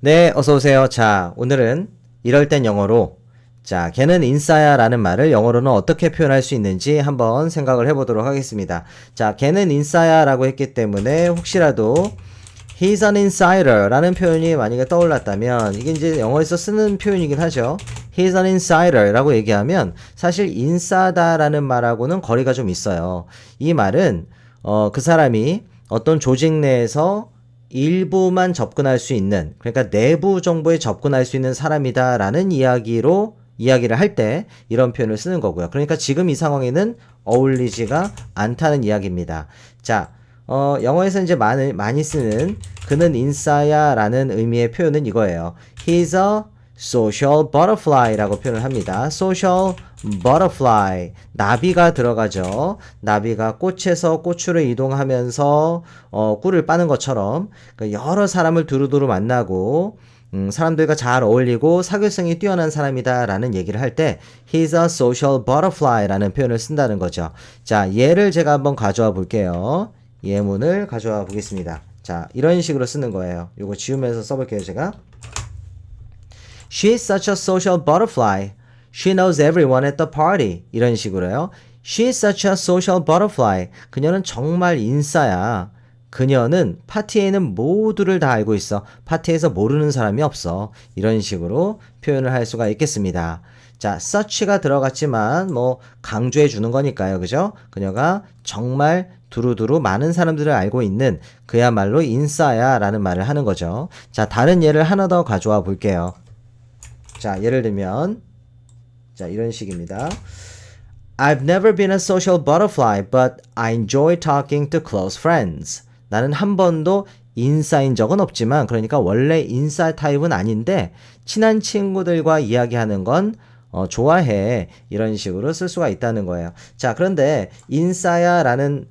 네, 어서 오세요. 자, 오늘은 이럴 땐 영어로 자, 걔는 인싸야 라는 말을 영어로는 어떻게 표현할 수 있는지 한번 생각을 해보도록 하겠습니다. 자, 걔는 인싸야 라고 했기 때문에 혹시라도 He's an insider 라는 표현이 만약에 떠올랐다면 이게 이제 영어에서 쓰는 표현이긴 하죠. He's an insider 라고 얘기하면 사실 인싸다 라는 말하고는 거리가 좀 있어요. 이 말은 그 사람이 어떤 조직 내에서 일부만 접근할 수 있는, 그러니까 내부 정보에 접근할 수 있는 사람이다 라는 이야기를 할 때 이런 표현을 쓰는 거고요. 그러니까 지금 이 상황에는 어울리지가 않다는 이야기입니다. 자, 영어에서 이제 많이 쓰는 그는 인싸야 라는 의미의 표현은 이거예요. He's a social butterfly 라고 표현을 합니다. social butterfly. 나비가 들어가죠. 나비가 꽃에서 꽃으로 이동하면서 꿀을 빠는 것처럼 여러 사람을 두루두루 만나고 사람들과 잘 어울리고 사교성이 뛰어난 사람이다 라는 얘기를 할 때 He's a social butterfly 라는 표현을 쓴다는 거죠. 자, 얘를 제가 한번 가져와 볼게요. 예문을 가져와 보겠습니다. 자, 이런 식으로 쓰는 거예요. 요거 지우면서 써볼게요, 제가. She's such a social butterfly. She knows everyone at the party. 이런 식으로요. She's such a social butterfly. 그녀는 정말 인싸야. 그녀는 파티에는 모두를 다 알고 있어. 파티에서 모르는 사람이 없어. 이런 식으로 표현을 할 수가 있겠습니다. 자, such가 들어갔지만 뭐 강조해 주는 거니까요. 그죠? 그녀가 정말 두루두루 많은 사람들을 알고 있는 그야말로 인싸야 라는 말을 하는 거죠. 자, 다른 예를 하나 더 가져와 볼게요. 자, 예를 들면 자, 이런 식입니다. I've never been a social butterfly, but I enjoy talking to close friends. 나는 한 번도 인싸인 적은 없지만, 그러니까 원래 인싸 타입은 아닌데 친한 친구들과 이야기하는 건 좋아해. 이런 식으로 쓸 수가 있다는 거예요. 자, 그런데 인싸야 라는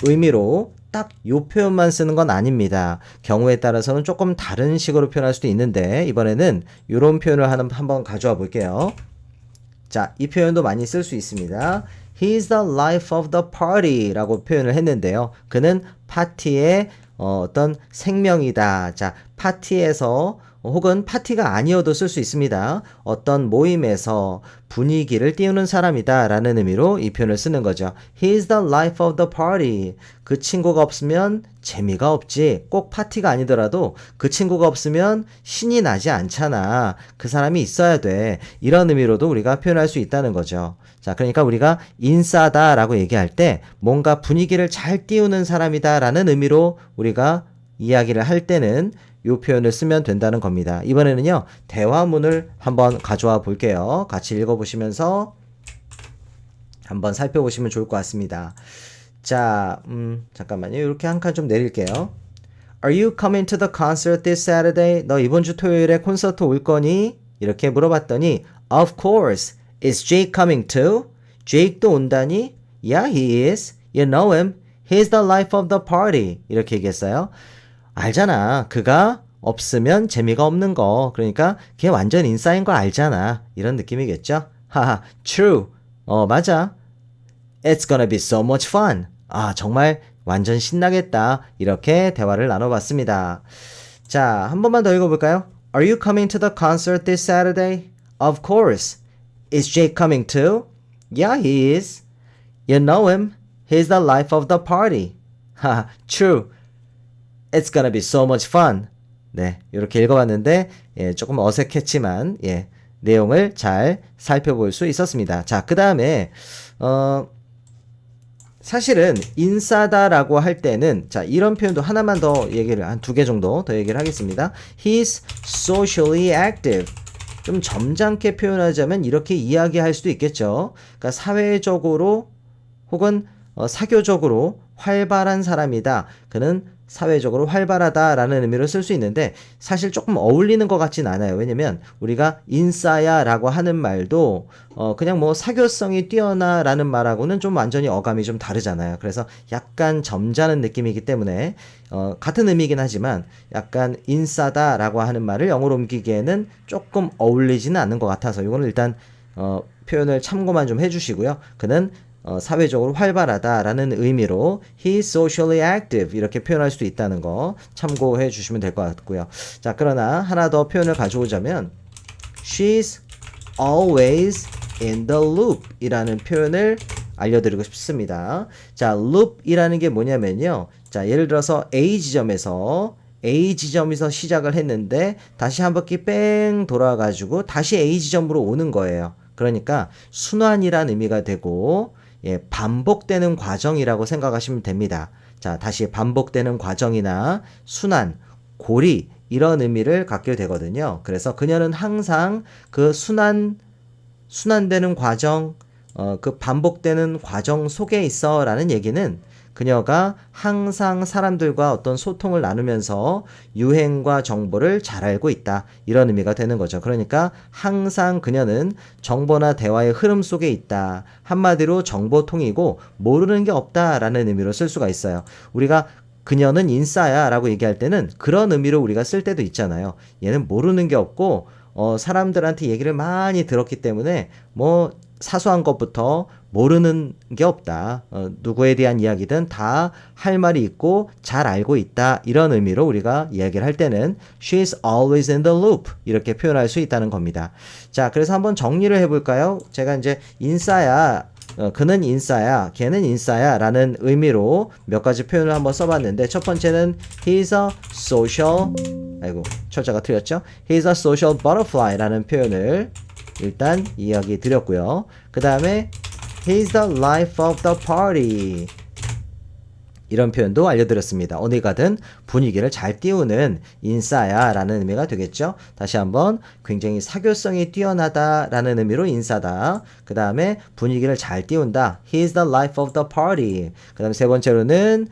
의미로 딱 요 표현만 쓰는 건 아닙니다. 경우에 따라서는 조금 다른 식으로 표현할 수도 있는데 이번에는 이런 표현을 한번 가져와 볼게요. 자, 이 표현도 많이 쓸 수 있습니다. He's the life of the party 라고 표현을 했는데요. 그는 파티의 어떤 생명이다. 자, 파티에서 혹은 파티가 아니어도 쓸 수 있습니다. 어떤 모임에서 분위기를 띄우는 사람이다 라는 의미로 이 표현을 쓰는 거죠. He's the life of the party. 그 친구가 없으면 재미가 없지. 꼭 파티가 아니더라도 그 친구가 없으면 신이 나지 않잖아. 그 사람이 있어야 돼. 이런 의미로도 우리가 표현할 수 있다는 거죠. 자, 그러니까 우리가 인싸다 라고 얘기할 때 뭔가 분위기를 잘 띄우는 사람이다 라는 의미로 우리가 이야기를 할 때는 이 표현을 쓰면 된다는 겁니다. 이번에는요, 대화문을 한번 가져와 볼게요. 같이 읽어보시면서 한번 살펴보시면 좋을 것 같습니다. 자, 잠깐만요. 이렇게 한 칸 좀 내릴게요. Are you coming to the concert this Saturday? 너 이번 주 토요일에 콘서트 올 거니? 이렇게 물어봤더니 Of course. Is Jake coming too? Jake도 온다니? Yeah, he is. You know him. He's the life of the party. 이렇게 얘기했어요. 알잖아. 그가 없으면 재미가 없는 거. 그러니까 걔 완전 인싸인 거 알잖아. 이런 느낌이겠죠? 하하, true. 맞아. It's gonna be so much fun. 아, 정말 완전 신나겠다. 이렇게 대화를 나눠봤습니다. 자, 한 번만 더 읽어볼까요? Are you coming to the concert this Saturday? Of course. Is Jake coming too? Yeah, he is. You know him. He's the life of the party. 하하, true. It's gonna be so much fun. 네, 이렇게 읽어봤는데 예, 조금 어색했지만 예, 내용을 잘 살펴볼 수 있었습니다. 자, 그 다음에 사실은 인싸다라고 할 때는 자, 이런 표현도 하나만 더 얘기를 한 2개 정도 더 얘기를 하겠습니다. He's socially active. 좀 점잖게 표현하자면 이렇게 이야기할 수도 있겠죠. 그러니까 사회적으로 혹은 사교적으로 활발한 사람이다. 그는 사회적으로 활발하다라는 의미로 쓸 수 있는데 사실 조금 어울리는 것 같진 않아요. 왜냐면 우리가 인싸야라고 하는 말도 그냥 뭐 사교성이 뛰어나라는 말하고는 좀 완전히 어감이 좀 다르잖아요. 그래서 약간 점잖은 느낌이기 때문에 같은 의미이긴 하지만 약간 인싸다라고 하는 말을 영어로 옮기기에는 조금 어울리지는 않는 것 같아서 이거는 일단 표현을 참고만 좀 해주시고요. 그는 사회적으로 활발하다라는 의미로 he's socially active 이렇게 표현할 수도 있다는 거 참고해 주시면 될 것 같고요. 자, 그러나 하나 더 표현을 가져오자면 she's always in the loop 이라는 표현을 알려드리고 싶습니다. 자, loop이라는 게 뭐냐면요. 자, 예를 들어서 A 지점에서 시작을 했는데 다시 한 바퀴 뺑 돌아가지고 다시 A 지점으로 오는 거예요. 그러니까 순환이란 의미가 되고 반복되는 과정이라고 생각하시면 됩니다. 자, 다시 반복되는 과정이나 순환, 고리 이런 의미를 갖게 되거든요. 그래서 그녀는 항상 그 순환되는 과정, 그 반복되는 과정 속에 있어 라는 얘기는 그녀가 항상 사람들과 어떤 소통을 나누면서 유행과 정보를 잘 알고 있다. 이런 의미가 되는 거죠. 그러니까 항상 그녀는 정보나 대화의 흐름 속에 있다. 한마디로 정보통이고 모르는 게 없다라는 의미로 쓸 수가 있어요. 우리가 그녀는 인싸야 라고 얘기할 때는 그런 의미로 우리가 쓸 때도 있잖아요. 얘는 모르는 게 없고 사람들한테 얘기를 많이 들었기 때문에 뭐 사소한 것부터 모르는 게 없다. 누구에 대한 이야기든 다 할 말이 있고 잘 알고 있다. 이런 의미로 우리가 이야기를 할 때는 she's always in the loop 이렇게 표현할 수 있다는 겁니다. 자, 그래서 한번 정리를 해볼까요? 제가 이제 인싸야, 그는 인싸야, 걔는 인싸야 라는 의미로 몇 가지 표현을 한번 써봤는데 첫 번째는 he's a social 철자가 틀렸죠? He's a social butterfly 라는 표현을 일단 이야기 드렸고요. 그 다음에 He's the life of the party 이런 표현도 알려드렸습니다. 어디 가든 분위기를 잘 띄우는 인싸야 라는 의미가 되겠죠. 다시 한번 굉장히 사교성이 뛰어나다 라는 의미로 인싸다. 그 다음에 분위기를 잘 띄운다. He's the life of the party. 그 다음에 세 번째로는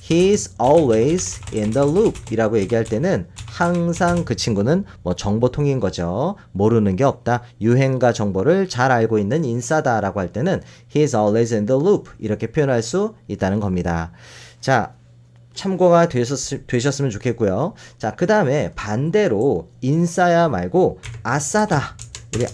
He's always in the loop 이라고 얘기할 때는 항상 그 친구는 뭐 정보통인 거죠. 모르는 게 없다. 유행과 정보를 잘 알고 있는 인싸다 라고 할 때는 He's always in the loop 이렇게 표현할 수 있다는 겁니다. 자, 참고가 되셨으면 좋겠고요. 자, 그 다음에 반대로 인싸야 말고 아싸다. 우리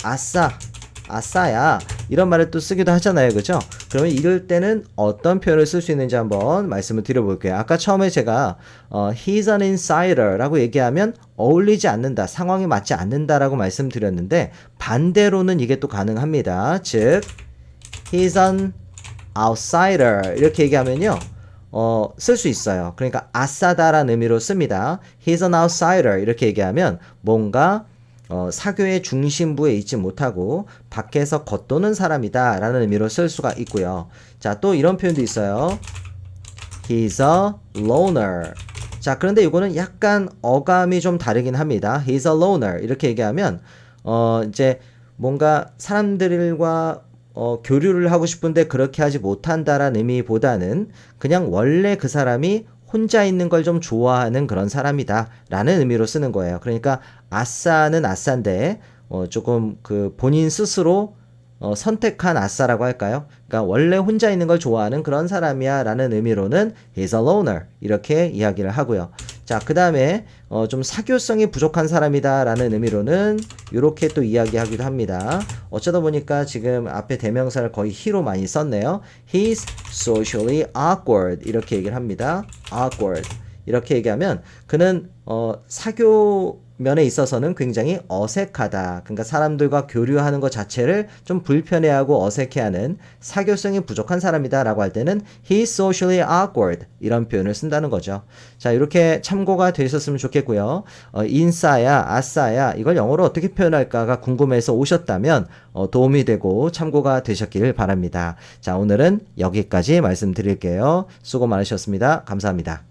아싸야 이런 말을 또 쓰기도 하잖아요. 그죠? 그러면 이럴 때는 어떤 표현을 쓸 수 있는지 한번 말씀을 드려볼게요. 아까 처음에 제가 he's an insider 라고 얘기하면 어울리지 않는다, 상황에 맞지 않는다 라고 말씀드렸는데 반대로는 이게 또 가능합니다. 즉 he's an outsider 이렇게 얘기하면요 쓸 수 있어요. 그러니까 아싸다라는 의미로 씁니다. he's an outsider 이렇게 얘기하면 뭔가 사교의 중심부에 있지 못하고 밖에서 겉도는 사람이다 라는 의미로 쓸 수가 있고요. 자, 또 이런 표현도 있어요. He's a loner. 자, 그런데 이거는 약간 어감이 좀 다르긴 합니다. He's a loner 이렇게 얘기하면 이제 뭔가 사람들과 교류를 하고 싶은데 그렇게 하지 못한다라는 의미보다는 그냥 원래 그 사람이 혼자 있는 걸 좀 좋아하는 그런 사람이다 라는 의미로 쓰는 거예요. 그러니까 아싸는 아싸인데 조금 그 본인 스스로 선택한 아싸라고 할까요? 그러니까 원래 혼자 있는 걸 좋아하는 그런 사람이야 라는 의미로는 he's a loner 이렇게 이야기를 하고요. 자, 그 다음에 좀 사교성이 부족한 사람이다 라는 의미로는 이렇게 또 이야기하기도 합니다. 어쩌다 보니까 지금 앞에 대명사를 거의 he로 많이 썼네요. He's socially awkward 이렇게 얘기를 합니다. awkward 이렇게 얘기하면 그는 사교 면에 있어서는 굉장히 어색하다. 그러니까 사람들과 교류하는 것 자체를 좀 불편해하고 어색해하는 사교성이 부족한 사람이다 라고 할 때는 he's socially awkward 이런 표현을 쓴다는 거죠. 자, 이렇게 참고가 되셨으면 좋겠고요. 인싸야, 아싸야 이걸 영어로 어떻게 표현할까가 궁금해서 오셨다면 도움이 되고 참고가 되셨길 바랍니다. 자, 오늘은 여기까지 말씀드릴게요. 수고 많으셨습니다. 감사합니다.